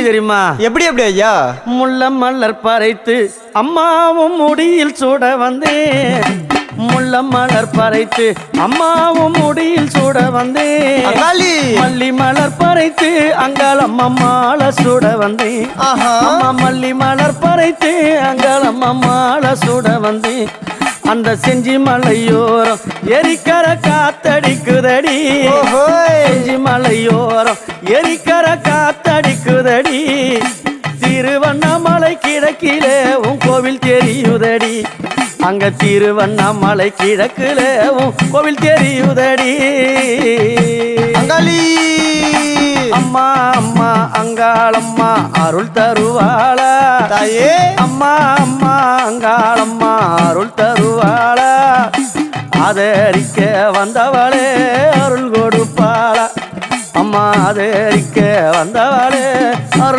தெரியுமா? எப்படி எப்படி ஐயா? முள்ள மலர் பறைத்து அம்மாவும் முடியில் சூட வந்தேன். முள்ள மலர் பறைத்து அம்மாவும் முடியில் சூட வந்தேன். மல்லி மலர் பறைத்து அங்காளம் அம்மாள சூட வந்தேன். அம்மா மல்லி மலர் பறைத்து அங்காளம் அம்மாள சூட வந்தேன். அந்த செஞ்சி மலையோரம் எரிக்கர காத்தடிக்குதடி. செஞ்சி மலையோரம் எரிக்கர காத்தடிக்குதடி. திருவண்ணாமலை கிழக்கிலே உன் கோவில் தெரியுதடி. அங்க திருவண்ணாமலை கிழக்கிலே உன் கோவில் தெரியுதடி. அம்மா அம்மா அங்காளம்மா அருள் தருவாளா தாயே. அம்மா அம்மா அங்காளம்மா அருள் தருவாளா. ஆதரிக்க வந்தவளே அருள் கொடுப்பாளா. அம்மா ஆதரிக்க வந்தவளே அருள்